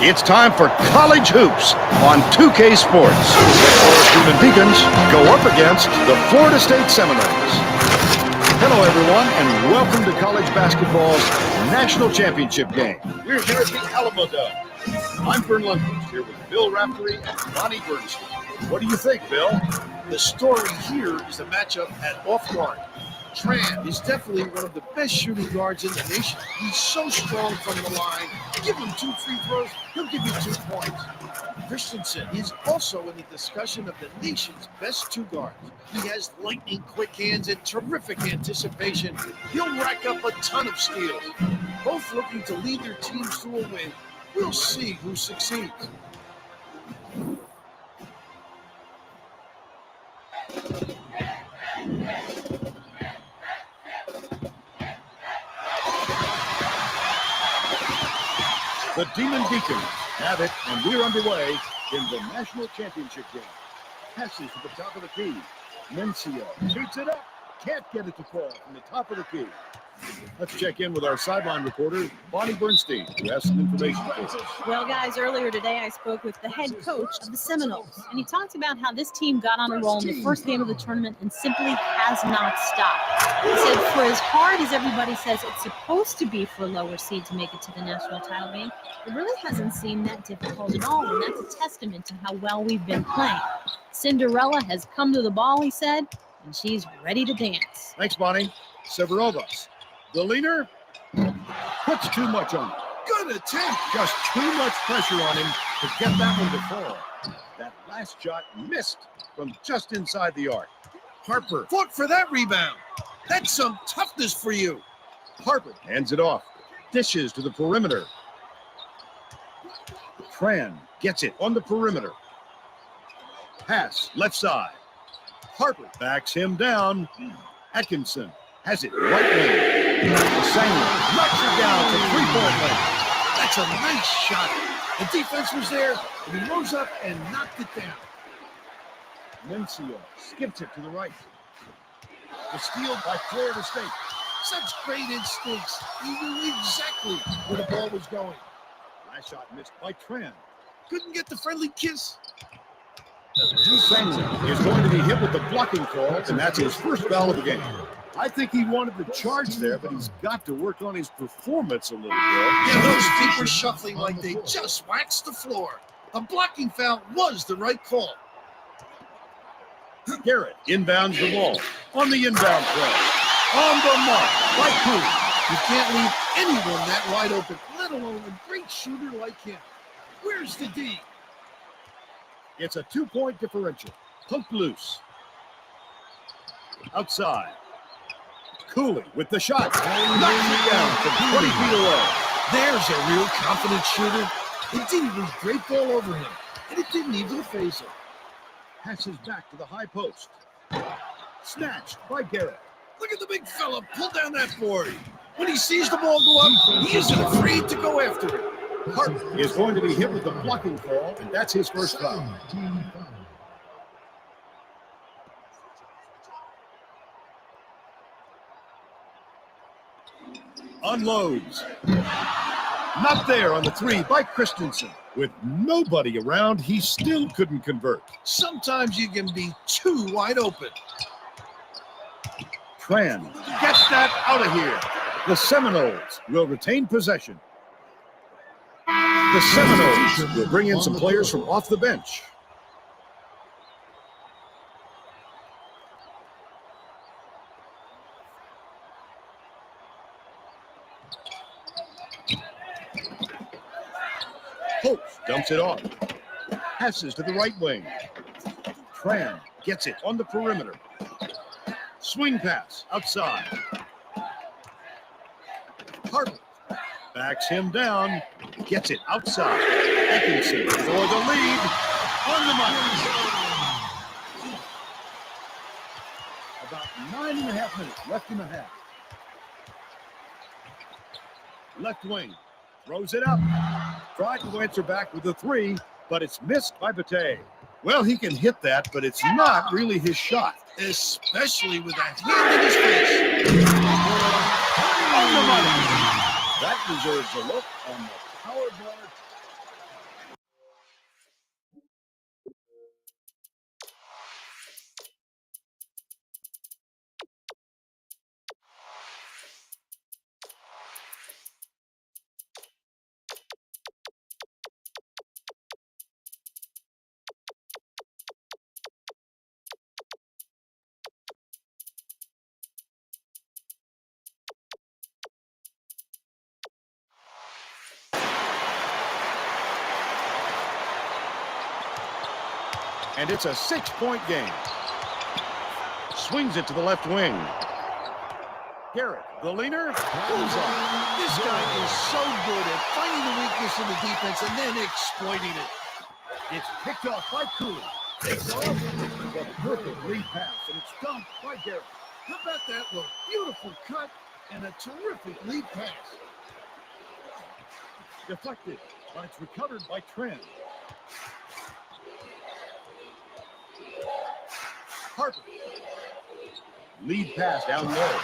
It's time for College Hoops on 2K Sports. Demon Deacons go up against the Florida State Seminoles. Hello, everyone, and welcome to college basketball's national championship game. We're here at the Alamo Dome. I'm Vern Lundquist, here with Bill Raftery and Bonnie Bernstein. What do you think, Bill? The story here is the matchup at off guard. Tran is definitely one of the best shooting guards in the nation. He's so strong from the line. Give him 2 free throws, he'll give you 2 points. Christensen is also in the discussion of the nation's best 2 guards. He has lightning quick hands and terrific anticipation. He'll rack up a ton of steals. Both looking to lead their teams to a win. We'll see who succeeds. The Demon Deacons have it, and we're underway in the national championship game. Passes to the top of the key. Mencia shoots it up. Can't get it to fall from the top of the key. Let's check in with our sideline reporter, Bonnie Bernstein, who has some information for us. Well, guys, earlier today I spoke with the head coach of the Seminoles, and he talked about how this team got on a roll in the first game of the tournament and simply has not stopped. He said for as hard as everybody says it's supposed to be for a lower seed to make it to the national title game, it really hasn't seemed that difficult at all, and that's a testament to how well we've been playing. Cinderella has come to the ball, he said, and she's ready to dance. Thanks, Bonnie. Severovas. The leaner puts too much on him. Good attempt. Just too much pressure on him to get that one to fall. That last shot missed from just inside the arc. Harper fought for that rebound. That's some toughness for you. Harper hands it off. Dishes to the perimeter. Tran gets it on the perimeter. Pass left side. Harper backs him down. Atkinson has it right wing. Sanger knocks it down to 3-point range. That's a nice shot. The defense was there, and he rose up and knocked it down. Mencia skips it to the right. The steal by Florida State. Such great instincts. He knew exactly where the ball was going. Last shot missed by Tran. Couldn't get the friendly kiss. Sanger is going to be hit with the blocking call, and that's his first foul of the game. I think he wanted the charge there, but he's got to work on his performance a little bit. Yeah, those feet were shuffling like they just waxed the floor. The blocking foul was the right call. Garrett inbounds the ball on the inbound play. On the mark, like Cooley. You can't leave anyone that wide open, let alone a great shooter like him. Where's the D? It's a 2-point differential. Poked loose. Outside. Cooley with the shot. Knocks it down from 20 feet away. There's a real confident shooter. It didn't lose great ball over him, and it didn't even phase him. Passes back to the high post. Snatched by Garrett. Look at the big fella pull down that board. When he sees the ball go up, he isn't afraid to go after it. Harper is going to be hit with the blocking call, and that's his first foul. Unloads. Not there on the 3 by Christensen. With nobody around, he still couldn't convert. Sometimes you can be too wide open. Tran gets that out of here. The Seminoles will retain possession. The Seminoles will bring in some players from off the bench. Hope dumps it off. Passes to the right wing. Tran gets it on the perimeter. Swing pass outside. Harper backs him down. Gets it outside. Atkinson for the lead. On the money. About 9.5 minutes left in the half. Left wing. Throws it up. Tried to answer back with a 3, but it's missed by Bate. Well, he can hit that, but it's not really his shot. Especially with that hand in his face. On the money. That deserves a look on the power bar. And it's a 6-point game. Swings it to the left wing. Garrett, the leaner, pulls on. This guy is so good at finding the weakness in the defense and then exploiting it. It's picked off by Cooley. Takes off with a perfect lead pass, and it's dumped by Garrett. How about that look? Beautiful cut and a terrific lead pass. Deflected, but it's recovered by Trent. Harper. Lead pass down low.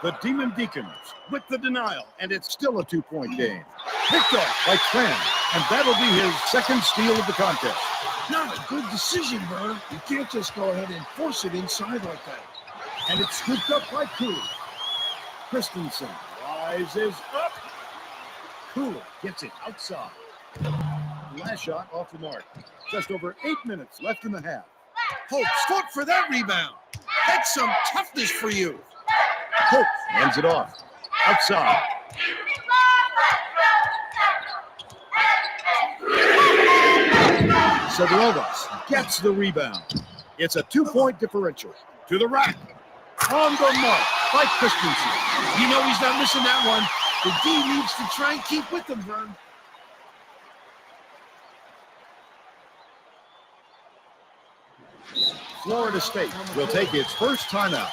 The Demon Deacons with the denial, and it's still a 2-point game. Picked off by Trent, and that'll be his second steal of the contest. Not a good decision, Vern. You can't just go ahead and force it inside like that. And it's scooped up by Cooley. Christensen rises up. Cooley gets it outside. Last shot off the mark. Just over 8 minutes left in the half. Holtz fought for that rebound. That's some toughness for you. Holtz hands it off. Outside. Severovas gets the rebound. It's a 2-point differential. To the rack. On the mark by Christensen. You know he's not missing that one. The D needs to try and keep with them, Vern. Florida State will take its first timeout.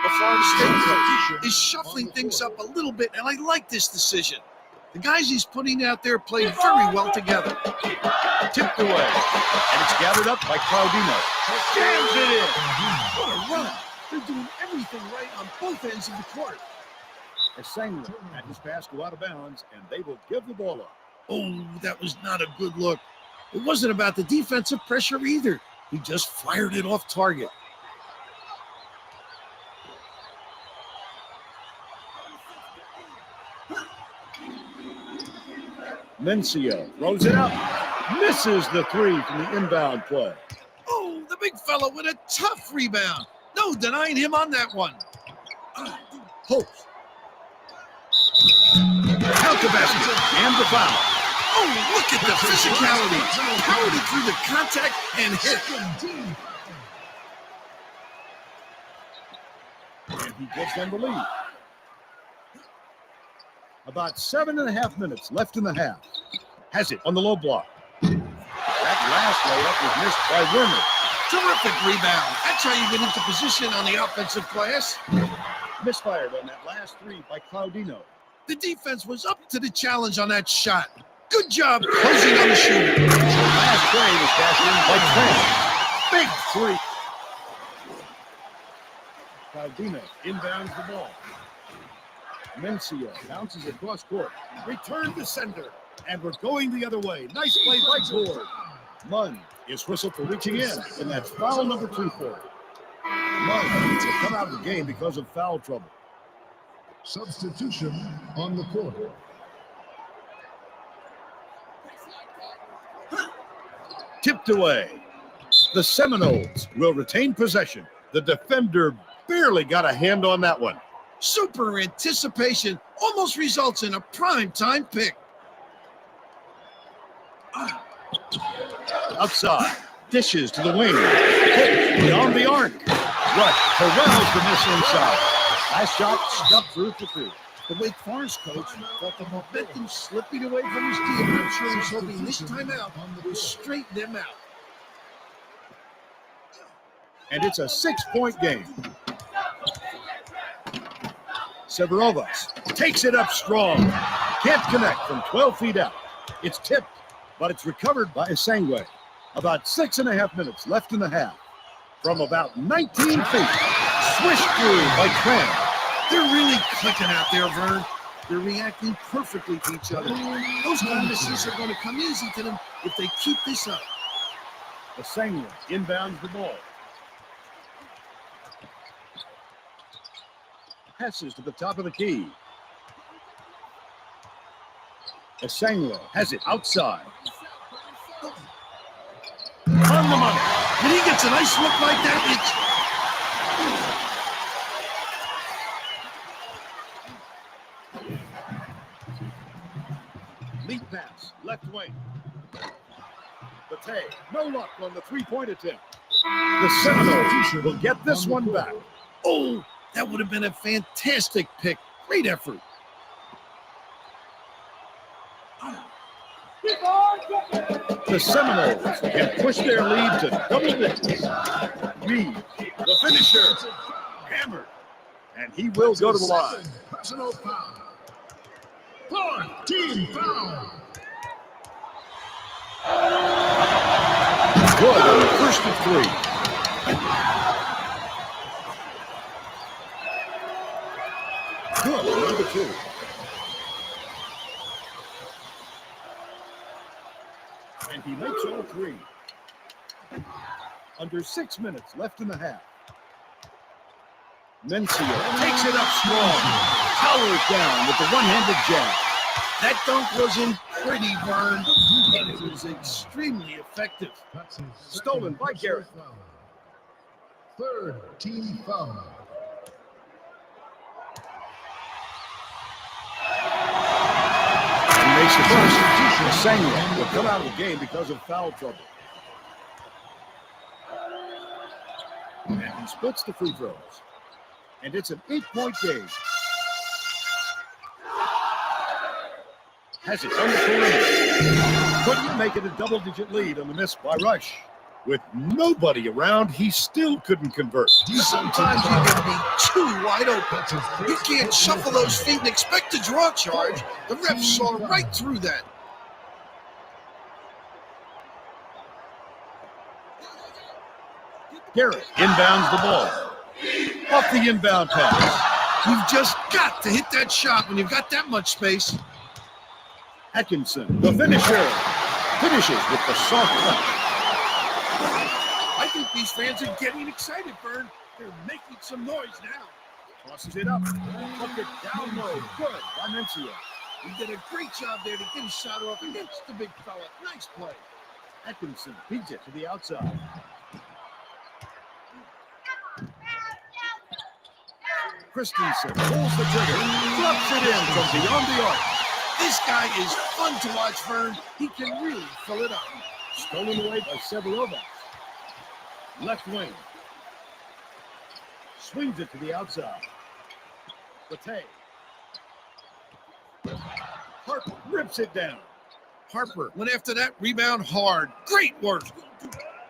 The Florida State coach is shuffling things up a little bit, and I like this decision. The guys he's putting out there play very well together. Tipped away, and it's gathered up by Claudino. Jams it in. What a run! They're doing everything right on both ends of the court. Esangwa had his pass go out of bounds, and they will give the ball up. Oh, that was not a good look. It wasn't about the defensive pressure either. He just fired it off target. Mencia throws it up. Misses the 3 from the inbound play. Oh, the big fella with a tough rebound. No denying him on that one. Holtz. Count the basket and the foul. Oh, look at the physicality. Powered it through the contact and hit. And he gives them the lead. About 7.5 minutes left in the half. Has it on the low block. That last layup was missed by Werner. Terrific rebound. That's how you get into position on the offensive glass. Misfired on that last 3 by Claudino. The defense was up to the challenge on that shot. Good job closing on the shooter. Last play was cashed in by Trent. Big 3. Claudino inbounds the ball. Mencia bounces across court. Return to center. And we're going the other way. Nice play by Gord. Munn is whistled for reaching in, and that's foul number 2 for him. Munn will come out of the game because of foul trouble. Substitution on the court. Tipped away. The Seminoles will retain possession. The defender barely got a hand on that one. Super anticipation almost results in a prime-time pick. Outside. Dishes to the wing. Hit beyond the arc. Rush corrals the miss inside. Last shot stuck through for 3. The Wake Forest coach felt the momentum slipping away from his team. I'm sure he's hoping this time out will straighten them out. And it's a 6-point game. Severovas takes it up strong. Can't connect from 12 feet out. It's tipped, but it's recovered by Esangwa. About 6.5 minutes left in the half. From about 19 feet, swished through by Trent. They're really clicking out there, Vern. They're reacting perfectly to each other. Those kind of misses are going to come easy to them if they keep this up. Asangwa inbounds the ball. Passes to the top of the key. Asangwa has it outside. On the money. When he gets a nice look like that, Lead pass, left wing. Bate, no luck on the three-point attempt. The Seminoles will get this one back. oh, that would have been a fantastic pick. Great effort. The Seminoles can push their lead to double digits. Reed, the finisher, hammered, and he will go to the line. Personal foul. 4-team foul. Good on the first of three. Good on number two. And he makes all three. Under 6 minutes left in the half. Mencia takes it up strong. Towers down with the one-handed jab. That dunk wasn't pretty, Vern, but it was extremely effective. Stolen by Garrett. Third team foul. He makes the first. Asangwa will come out of the game because of foul trouble. And he splits the free throws. And it's an 8-point game. Has it on the perimeter. Couldn't make it a double-digit lead on the miss by Rush. With nobody around, he still couldn't convert. Sometimes you can be too wide open. You can't shuffle those feet and expect to draw a charge. The ref saw right through that. Garrett inbounds the ball. Off the inbound pass. You've just got to hit that shot when you've got that much space. Atkinson, the finisher, finishes with the soft touch. I think these fans are getting excited, Vern. They're making some noise now. Tosses it up. Up it down low. Good by Mencia. He did a great job there to get his shot off against the big fella. Nice play. Atkinson feeds it to the outside. Christensen pulls the trigger, drops it in from beyond the arc. This guy is fun to watch, Vern. He can really fill it up. Stolen away by Severovich. Left wing. Swings it to the outside. Bate. Harper rips it down. Harper went after that rebound hard. Great work.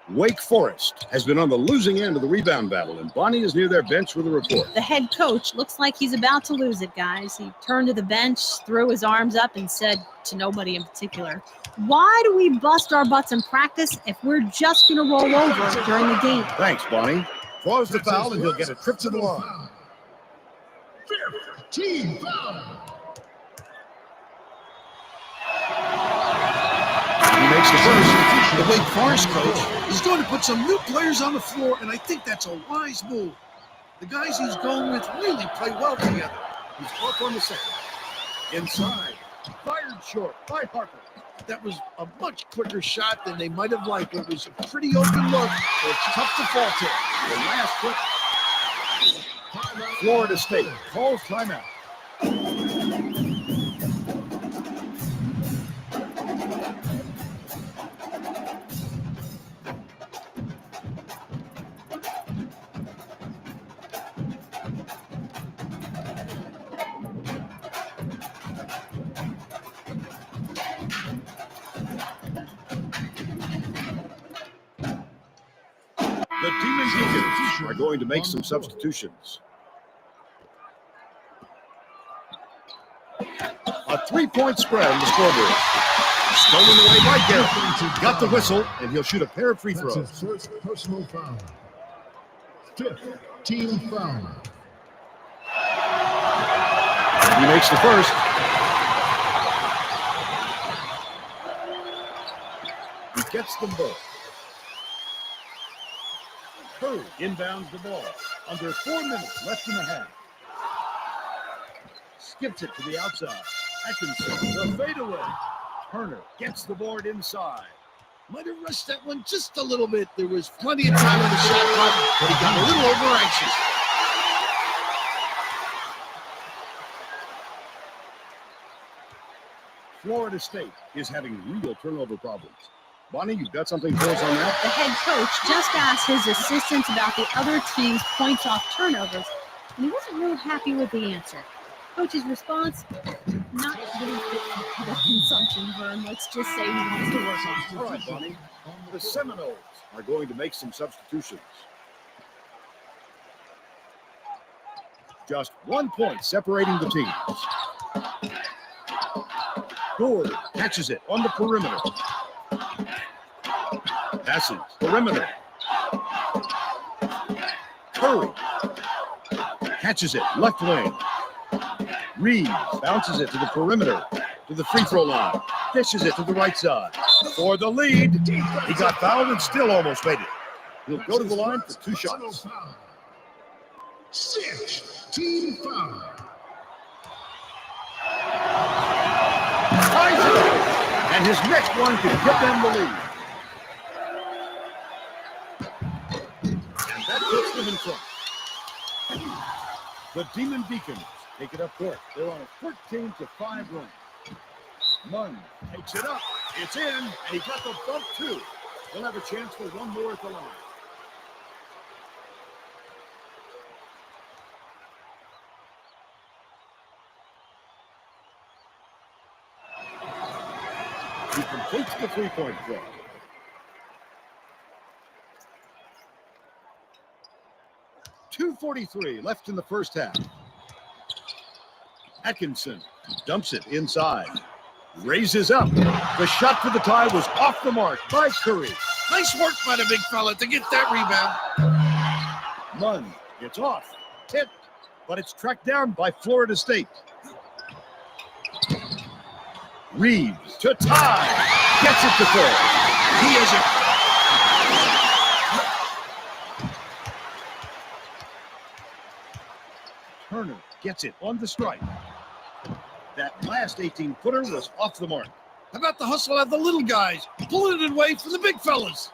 Wake Forest has been on the losing end of the rebound battle, and Bonnie is near their bench with a report. The head coach looks like he's about to lose it, guys. He turned to the bench, threw his arms up, and said to nobody in particular, "Why do we bust our butts in practice if we're just going to roll over during the game?" Thanks, Bonnie. Draws the foul, and he'll get a trip to the line. Fifth team foul. He makes the first. The Wake Forest coach is going to put some new players on the floor, and I think that's a wise move. The guys he's going with really play well together. He's off on the second. Inside. Fired short by Harper. That was a much quicker shot than they might have liked. It was a pretty open look, so it's tough to fault it. The last quick. Florida State calls timeout. The Demon Deacons are going to make some substitutions. A 3-point spread on the scoreboard. Stolen away by Garrett. Got the whistle, and he'll shoot a pair of free That's his throws. first personal foul. Fifth team foul. He makes the first. He gets them both. Curry inbounds the ball. Under 4 minutes left in the half. Skips it to the outside. Atkinson, the fadeaway. Turner gets the board inside. Might have rushed that one just a little bit. There was plenty of time on the shot clock, but he got a little over anxious. Florida State is having real turnover problems. Bonnie, you've got something for us on that? The head coach just asked his assistants about the other team's points off turnovers, and he wasn't real happy with the answer. Coach's response, not really fit for the consumption, Vern. Let's just say he wants to work on it. All right, Bonnie. The Seminoles are going to make some substitutions. Just 1 point separating the teams. Gord catches it on the perimeter. Passes perimeter. Curry catches it left wing. Reeves bounces it to the perimeter, to the free throw line, dishes it to the right side. For the lead, he got fouled and still almost made it. He'll go to the line for 2 shots. 6, team foul. Ties it up, and his next one could give them the lead. And that puts them in front. The Demon Deacons take it up court. They're on a 14-5 run. Munn takes it up. It's in, and he got the bump too. They'll have a chance for one more at the line. He completes the three-point play. .243 left in the first half. Atkinson dumps it inside. Raises up. The shot for the tie was off the mark by Curry. Nice work by the big fella to get that rebound. Munn gets off. Tipped, but it's tracked down by Florida State. Reeves to tie. Gets it to third. He is a Turner gets it on the strike. That last 18-footer was off the mark. How about the hustle of the little guys, pulling it away from the big fellas?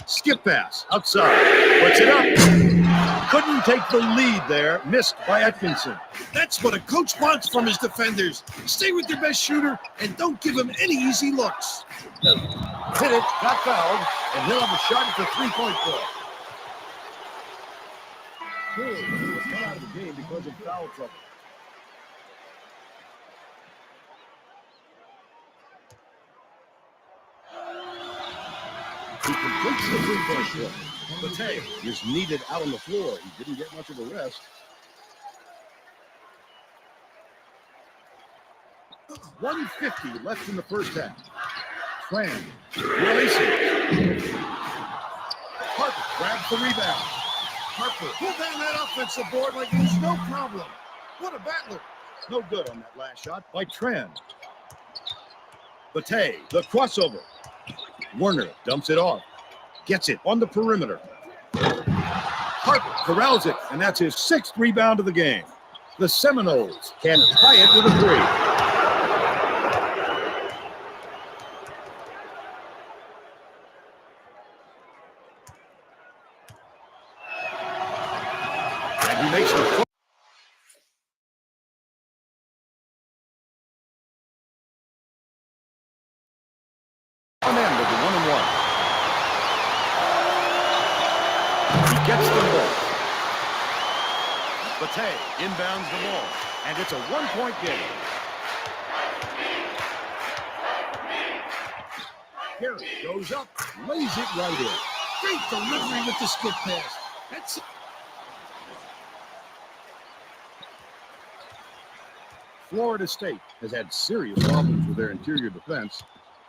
Skip pass outside. Puts it up. Couldn't take the lead there. Missed by Atkinson. That's what a coach wants from his defenders. Stay with your best shooter and don't give him any easy looks. Hit it, got fouled, and he'll have a shot at the three-point play. He was cut out of the game because of foul trouble. He completes the three-point play. Bate is needed out on the floor. He didn't get much of a rest. .150 left in the first half. Tran releases. Harper grabs the rebound. Harper pulled down that offensive board like it was no problem. What a battler. No good on that last shot by Tran. Bate, the crossover. Werner dumps it off. Gets it on the perimeter. Harper corrals it, and that's his 6th rebound of the game. The Seminoles can tie it with a 3. And he makes the front end of the 1-and-1. He gets them both. Bate inbounds the ball, and it's a 1-point game. Gary goes up, lays it right in. Great delivery with the skip pass. That's Florida State has had serious problems with their interior defense,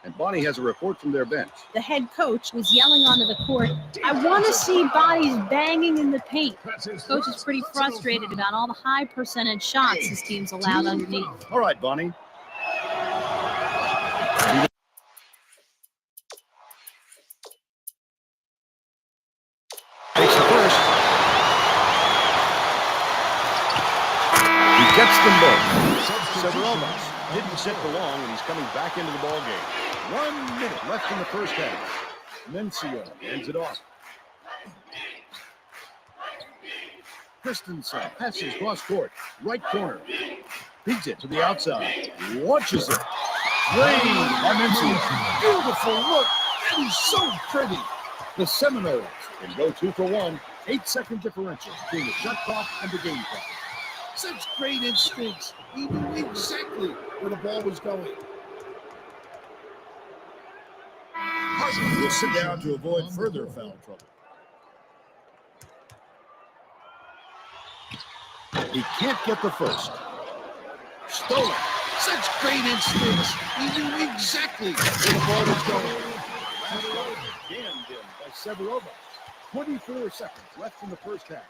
and Bonnie has a report from their bench. The head coach was yelling onto the court, I want to see bodies banging in the paint. Coach is pretty frustrated about all the high percentage shots his team's allowed underneath. All right, Bonnie. Hits them both. Severovas didn't sit for long, and he's coming back into the ball game. 1 minute left in the first half. Mencia ends it off. Christensen passes cross court, right corner. Feeds it to the outside. Launches it. Drained by Mencia. Beautiful look. That is so pretty. The Seminoles can go 2 for 1. 8-second differential between the shot clock and the game clock. Such great instincts. He knew exactly where the ball was going. Hudson will sit down to avoid further foul trouble. He can't get the first. Stolen. Such great instincts. He knew exactly where the ball was going. Jammed in by Severova. 24 seconds left in the first half.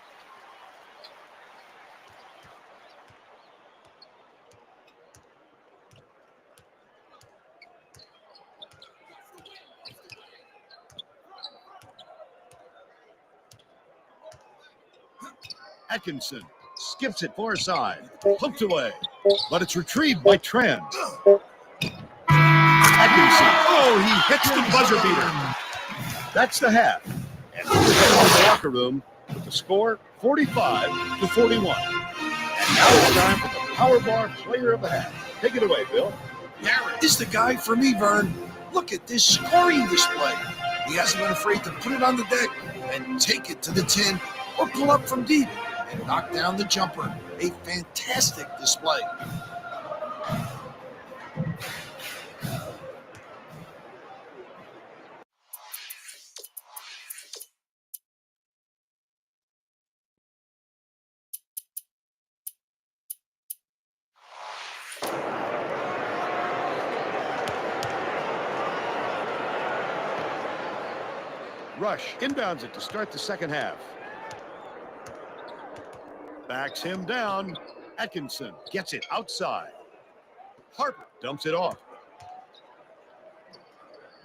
Atkinson skips it far side, poked away, but it's retrieved by Tran. Atkinson, he hits the buzzer beater. That's the half, and we're heading to the locker room with the score 45-41. And now it's time for the Power Bar Player of the Half. Take it away, Bill. Garrett is the guy for me, Vern. Look at this scoring display. He hasn't been afraid to put it on the deck and take it to the tin or pull up from deep and knock down the jumper. A fantastic display. Rush inbounds it to start the second half. Backs him down. Atkinson gets it outside. Harper dumps it off.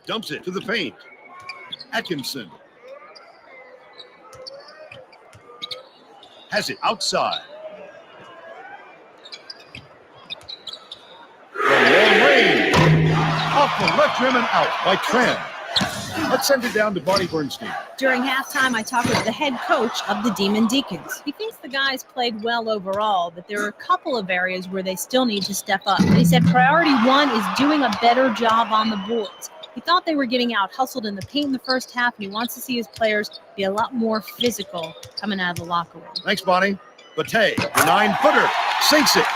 Dumps it to the paint. Atkinson has it outside. From long range. Off the left rim and out by Tran. Let's send it down to Bonnie Bernstein. During halftime, I talked with the head coach of the Demon Deacons. He thinks the guys played well overall, but there are a couple of areas where they still need to step up. And he said priority one is doing a better job on the boards. He thought they were getting out hustled in the paint in the first half, and he wants to see his players be a lot more physical coming out of the locker room. Thanks, Bonnie. Bate, the 9-footer, sinks it.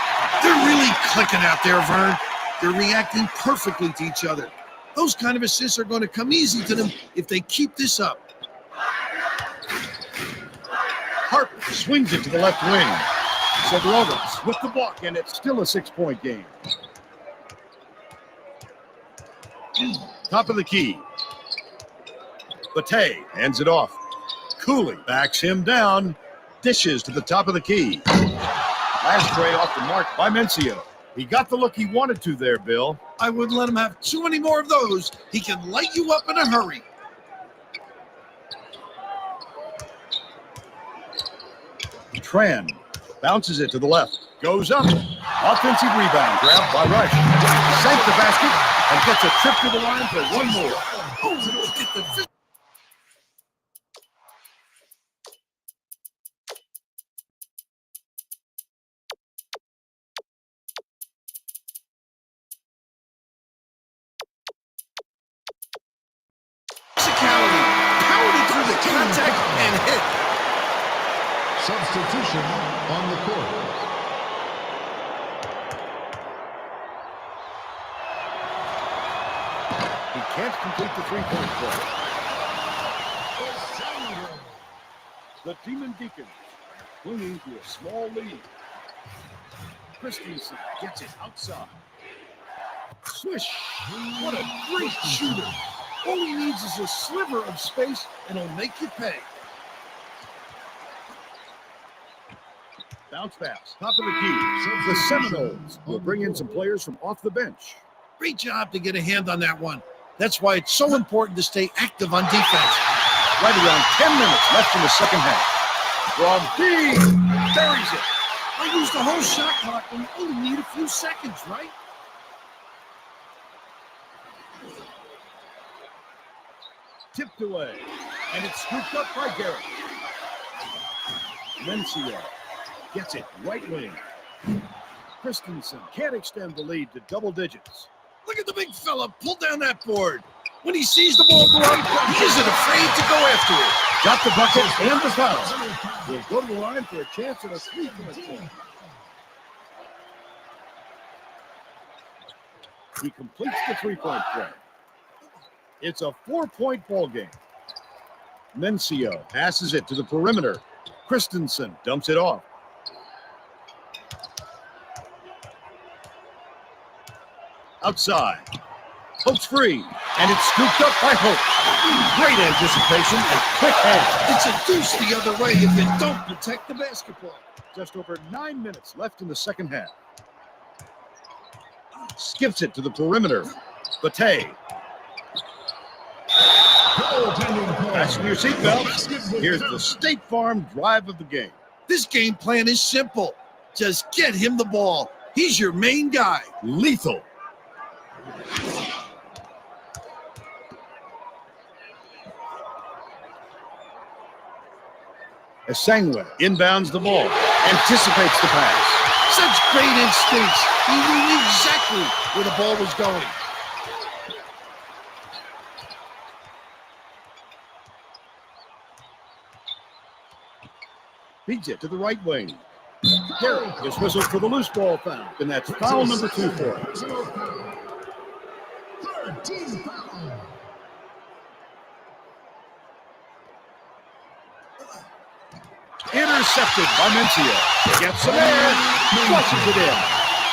They're really clicking out there, Vern. They're reacting perfectly to each other. Those kind of assists are going to come easy to them if they keep this up. Harper swings it to the left wing. Severovas with the block, and it's still a 6-point game. Top of the key. Bate hands it off. Cooley backs him down. Dishes to the top of the key. Last tray off the mark by Mencia. He got the look he wanted to there, Bill. I wouldn't let him have too many more of those. He can light you up in a hurry. Tran bounces it to the left. Goes up. Offensive rebound grabbed by Rush. Sank the basket and gets a trip to the line for one more. Oh, look at the pounded through the contact and hit. Substitution on the court. He can't complete the three-point play. The Demon Deacons clinging to a small lead. Christensen gets it outside. Swish! What a great shooter. All he needs is a sliver of space, and he'll make you pay. Bounce pass, top of the key. The Seminoles will bring in some players from off the bench. Great job to get a hand on that one. That's why it's so important to stay active on defense. Right around 10 minutes left in the second half. From deep, buries it. I used the whole shot clock when you only need a few seconds, right? Tipped away, and it's scooped up by Garrett. Mencia gets it right wing. Christensen can't extend the lead to double digits. Look at the big fella pull down that board. When he sees the ball go up, he isn't afraid to go after it. Got the bucket and the foul. We'll go to the line for a chance at a 3-point shot. He completes the 3-point play. It's a 4-point ball game. Mencio passes it to the perimeter. Christensen dumps it off. Outside. Hope's free, and it's scooped up by Hope. Great anticipation and quick hands. It's a deuce the other way if you don't protect the basketball. Just over 9 minutes left in the second half. Skips it to the perimeter. Bate. Fasten your seatbelts. Here's the State Farm drive of the game. This game plan is simple. Just get him the ball. He's your main guy. Lethal. Esangwe inbounds the ball, anticipates the pass. Such great instincts. He knew exactly where the ball was going. Feeds it to the right wing. Garrett is whistled for the loose ball foul, and that's foul number 2 for him. 13 foul. Intercepted by Mencia. Gets it in. Flushes it in.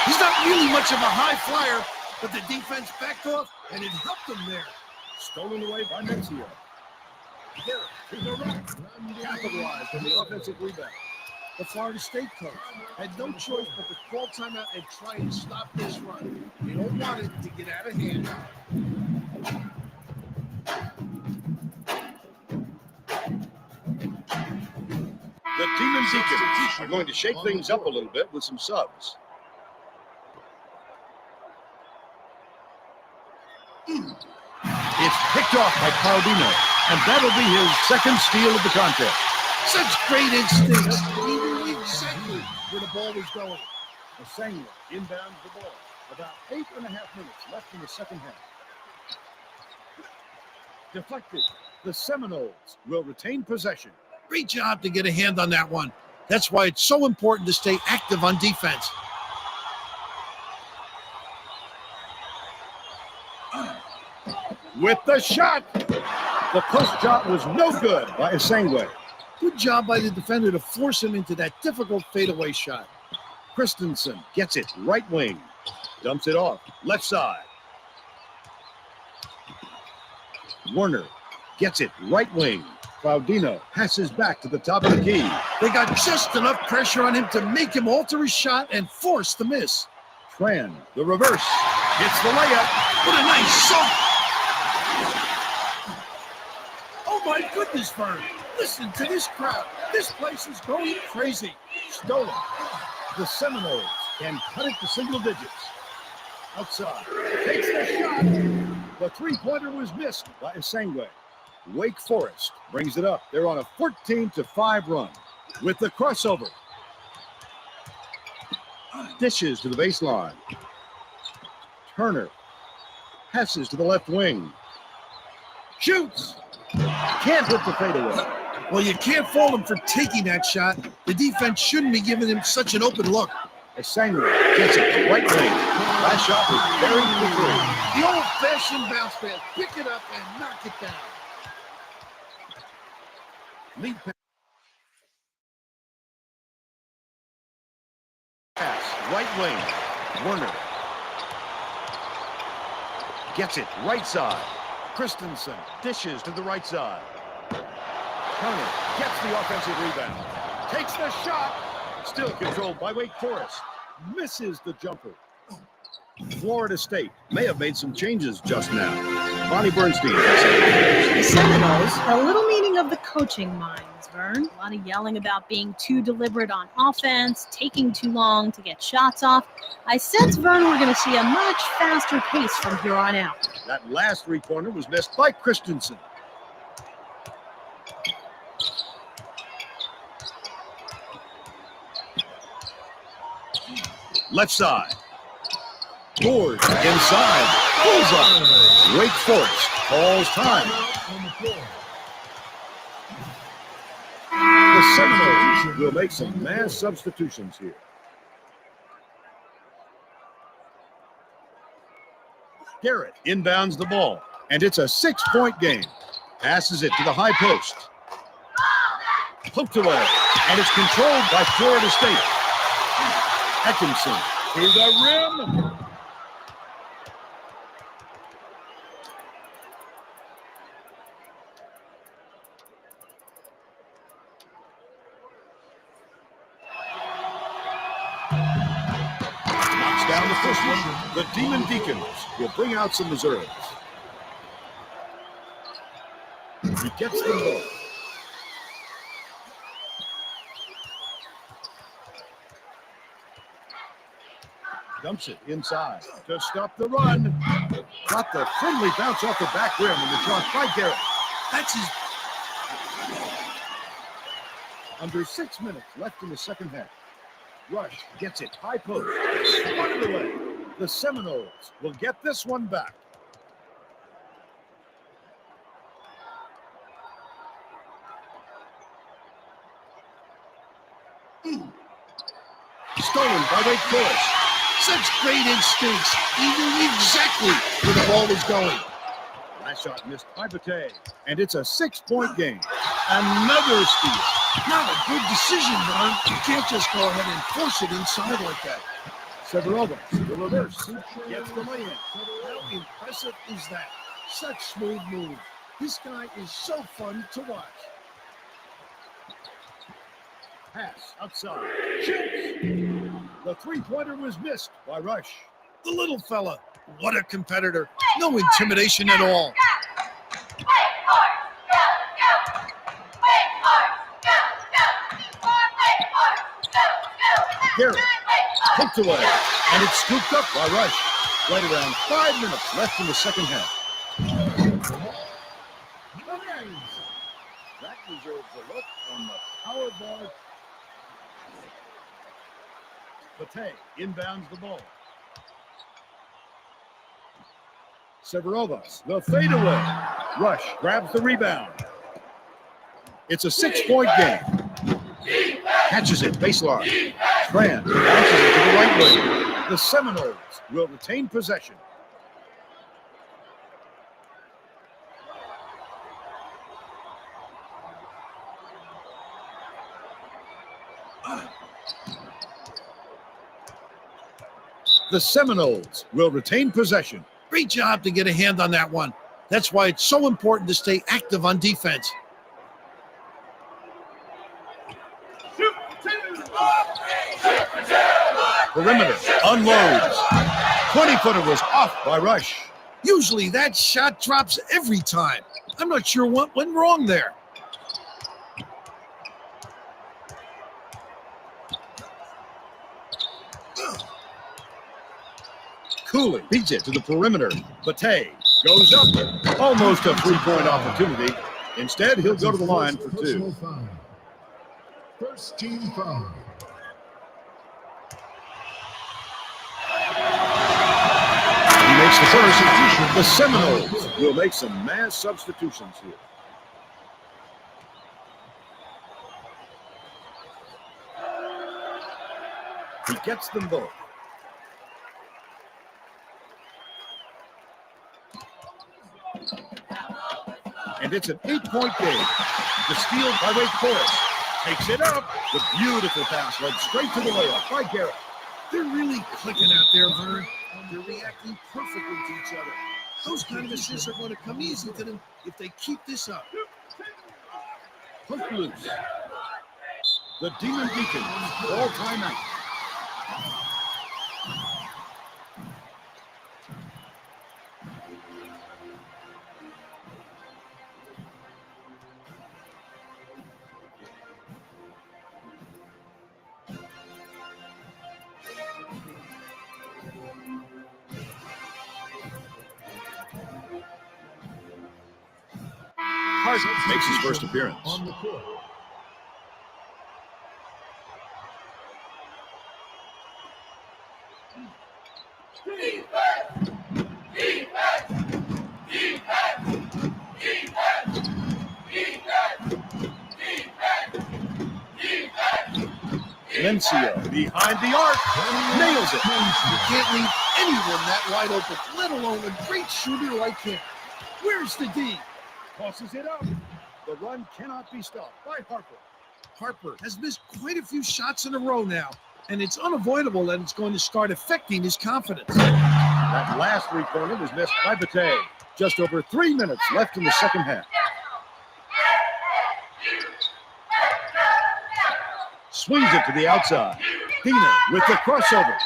He's not really much of a high flyer, but the defense backed off, and it helped him there. Stolen away by Mencia. Garrett to the right. Capitalized on the offensive rebound. The Florida State coach had no choice but to call timeout and try and stop this run. They don't want it to get out of hand. The Demon Deacons are going to shake things up a little bit with some subs. It's picked off by Claudino, and that'll be his second steal of the contest. Such great instincts. He knew exactly where the ball was going. Esangwe inbounds the ball. About 8.5 minutes left in the second half. Deflected. The Seminoles will retain possession. Great job to get a hand on that one. That's why it's so important to stay active on defense. With the shot. The post shot was no good by Esangwe. Good job by the defender to force him into that difficult fadeaway shot. Christensen gets it right wing. Dumps it off. Left side. Warner gets it right wing. Claudino passes back to the top of the key. They got just enough pressure on him to make him alter his shot and force the miss. Tran, the reverse. Hits the layup. What a nice shot. Oh my goodness, Vern. Listen to this crowd. This place is going crazy. Stolen. The Seminoles can cut it to single digits. Outside. Takes the shot. The three-pointer was missed by Esangwe. Wake Forest brings it up. They're on a 14-5 run with the crossover. Dishes to the baseline. Turner passes to the left wing. Shoots. Can't hit the fadeaway. Well, you can't fault him for taking that shot. The defense shouldn't be giving him such an open look. Esangwe gets it to right wing. Last shot was buried in the three. The old-fashioned bounce pass. Pick it up and knock it down. Lead pass, right wing. Warner gets it right side. Christensen dishes to the right side. Turner gets the offensive rebound. Takes the shot. Still controlled by Wake Forest. Misses the jumper. Florida State may have made some changes just now. Bonnie Bernstein. The Seminoles are a little meaning of of the coaching minds, Vern. A lot of yelling about being too deliberate on offense, taking too long to get shots off. I sense, Vern, we're going to see a much faster pace from here on out. That last three-pointer was missed by Christensen. Left side. Ford inside. Bullseye. Wake Forest calls time. The Seminoles will make some mass substitutions here. Garrett inbounds the ball, and it's a 6-point game. Passes it to the high post. Poked away, and it's controlled by Florida State. Atkinson to the rim. Knocks down the first one. The Demon Deacons will bring out some reserves. He gets them both. Dumps it inside to stop the run. Got the friendly bounce off the back rim and the shot by Garrett. That's his. Under 6 minutes left in the second half. Rush gets it high post. Swatted away. The Seminoles will get this one back. Stolen by Wake Forest. Such great instincts. He knew exactly where the ball was going. Last shot missed by Bate, and it's a 6-point game. Another steal. Not a good decision, Vern. You can't just go ahead and force it inside like that. Severovas, the reverse, gets the lay-in. How impressive is that? Such smooth move. This guy is so fun to watch. Pass outside. Shoots. The three-pointer was missed by Rush. The little fella. What a competitor. No intimidation at all. Garrett poked away, and it's scooped up by Rush. Right around 5 minutes left in the second half. That deserves a look on the power bar. Bate inbounds the ball. Severovas, the fadeaway. Rush grabs the rebound. It's a 6-point game. Catches it, baseline. Tran bounces it to the right wing. The Seminoles will retain possession. The Seminoles will retain possession. Great job to get a hand on that one. That's why it's so important to stay active on defense. Perimeter unloads. 20-footer was off by Rush. Usually that shot drops every time. I'm not sure what went wrong there. Cooley beats it to the perimeter. Bate goes up. Almost a 3-point opportunity. Instead, he'll go to the line for 2. First team foul. He makes the first. The Seminoles will make some mass substitutions here. He gets them both. And it's an 8-point game. The steal by Wake Forest. Takes it up. The beautiful pass led straight to the layup by Garrett. They're really clicking out there, Vern. They're reacting perfectly to each other. Those kind of assists are going to come easy to them if they keep this up. Hook loose. The Demon Deacons all timeout. Harden makes his first appearance. On the court. Mencia behind the arc. Nails it. You can't leave anyone that wide open, let alone a great shooter like him. Where's the D? Tosses it up. The run cannot be stopped by Harper. Harper has missed quite a few shots in a row now, and it's unavoidable that it's going to start affecting his confidence. That last three-pointer was missed by Bate. Just over 3 minutes left in the second half. Swings it to the outside. Dina with the crossover.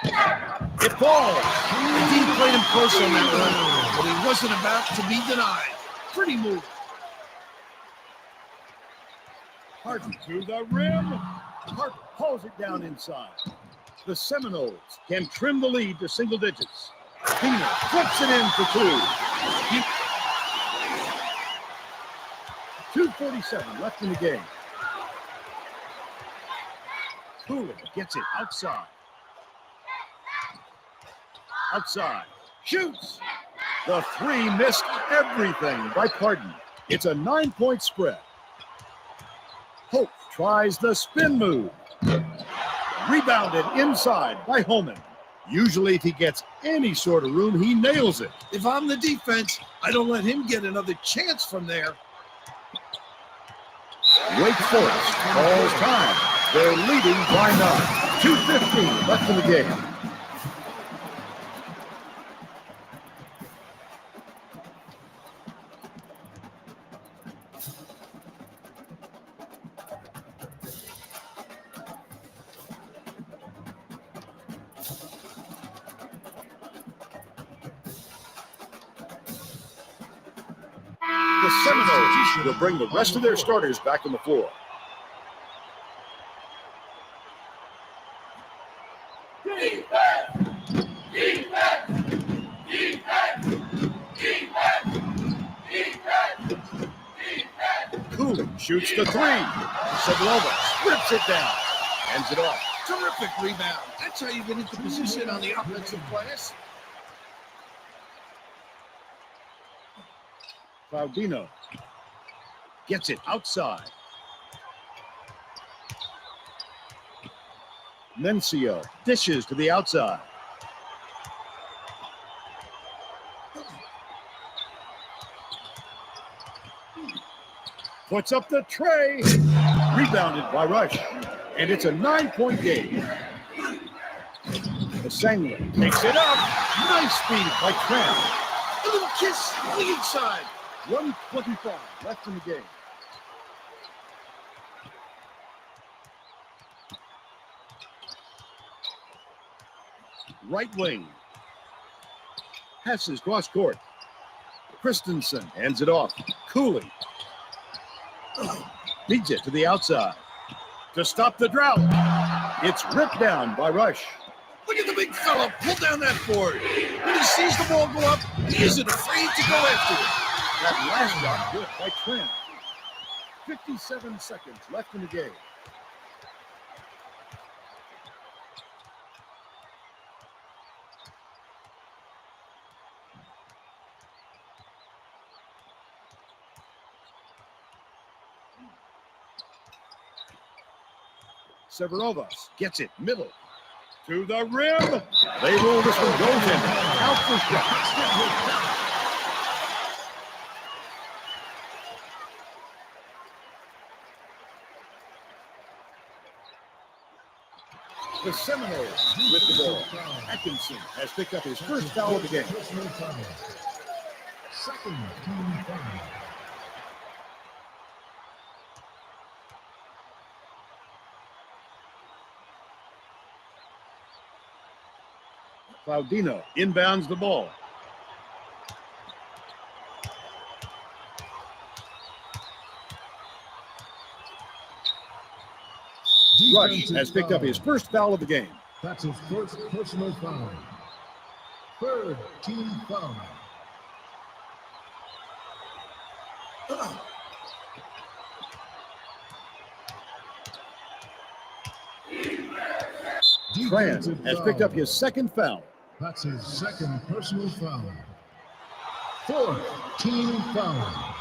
It falls. The D played him close on that run, but he wasn't about to be denied. Pretty move. Harden to the rim. Harper pulls it down inside. The Seminoles can trim the lead to single digits. Dina flips it in for two. 2:47 left in the game. Cooley gets it outside. Outside. Shoots. The three missed everything by Harden. It's a 9-point spread. Hope tries the spin move. Rebounded inside by Holman. Usually if he gets any sort of room, he nails it. If I'm the defense, I don't let him get another chance from there. Wake Forest calls time. They're leading by 9. 2:15 left in the game. The Seminoles will bring the rest of their starters back on the floor. Cooley shoots the three. Severova strips it down. Ends it off. Terrific rebound. That's how you get into position on the offensive glass. Claudino gets it outside. Mencia dishes to the outside. Puts up the tray. Rebounded by Rush. And it's a 9-point game. Asangwe takes it up. Nice speed by Tran. A little kiss on the inside. 1:25 left in the game. Right wing. Passes cross court. Christensen hands it off. Cooley. Leads it to the outside. To stop the drought. It's ripped down by Rush. Look at the big fella pull down that board. When he sees the ball go up, he isn't afraid to go after it. That last shot good by Trent. 57 seconds left in the game. Severovas gets it middle to the rim. They roll this one, goes in. Out for shot. The Seminoles with the ball. Atkinson has picked up his first foul of the game. Second team foul. Claudino inbounds the ball. Rush has picked up his first foul of the game. That's his first personal foul. Third team foul. Tran has picked up his second foul. That's his second personal foul. Fourth team foul.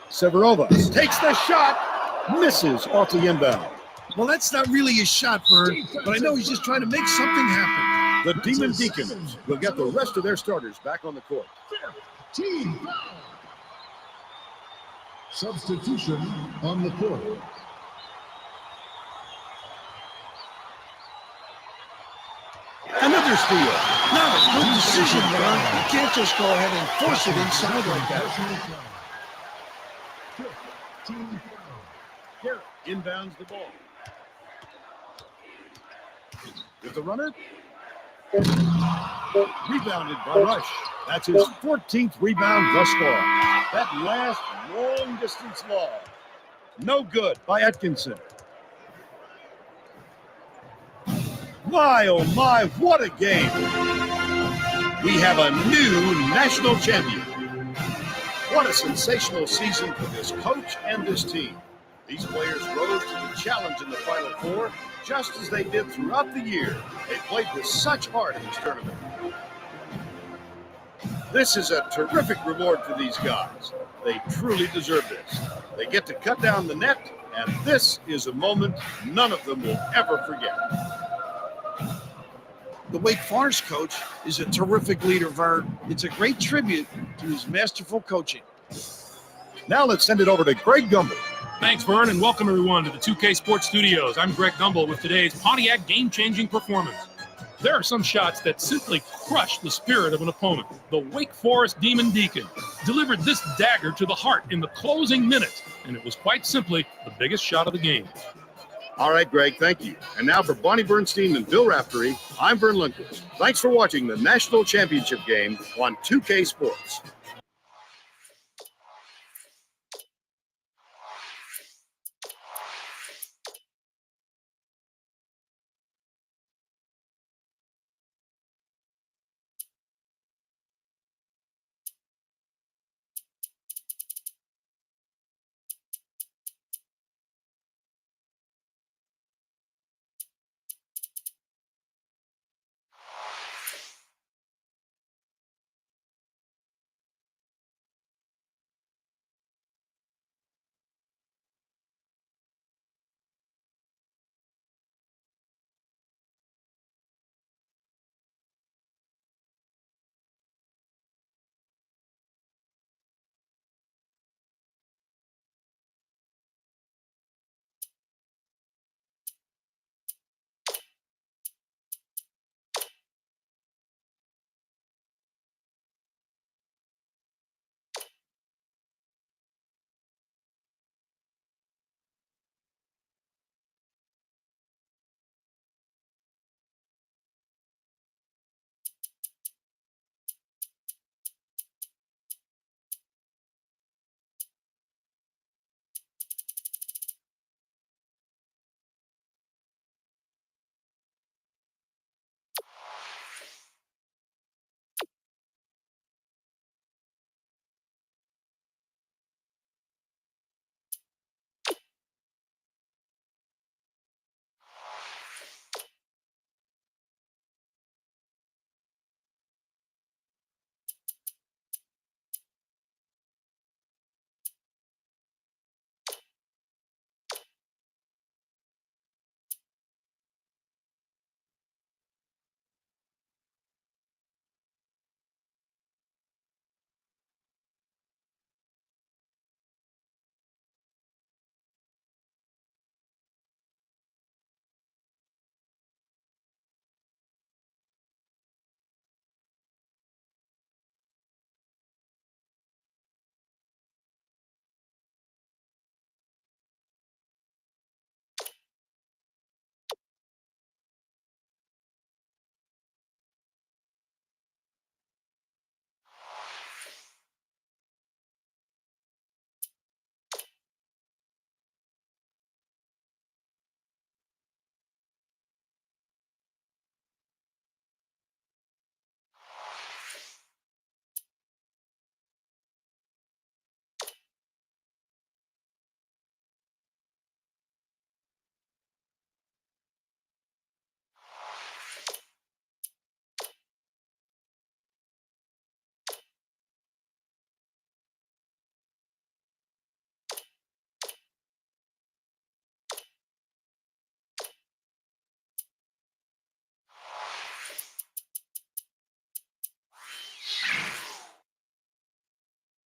Severovas takes the shot, misses off the inbound. Well, that's not really a shot, Vern, but I know he's just trying to make something happen. The Demon Deacons will get the rest of their starters back on the court. Team foul. Substitution on the court. Another steal. Not a good decision, Vern. You can't just go ahead and force it inside like that. Team foul. Garrett inbounds the ball. With the runner. Rebounded by Rush. That's his 14th rebound thus far. That last long distance lob. No good by Atkinson. My, oh my, what a game. We have a new national champion. What a sensational season for this coach and this team. These players rose to the challenge in the Final Four just as they did throughout the year. They played with such heart in this tournament. This is a terrific reward for these guys. They truly deserve this. They get to cut down the net, and this is a moment none of them will ever forget. The Wake Forest coach is a terrific leader, Vern. It's a great tribute to his masterful coaching. Now let's send it over to Greg Gumbel. Thanks, Vern, and welcome everyone to the 2K Sports Studios. I'm Greg Gumbel with today's Pontiac game-changing performance. There are some shots that simply crush the spirit of an opponent. The Wake Forest Demon Deacon delivered this dagger to the heart in the closing minutes, and it was quite simply the biggest shot of the game. All right, Greg, thank you. And now for Bonnie Bernstein and Bill Raftery, I'm Vern Lindquist. Thanks for watching the National Championship game on 2K Sports.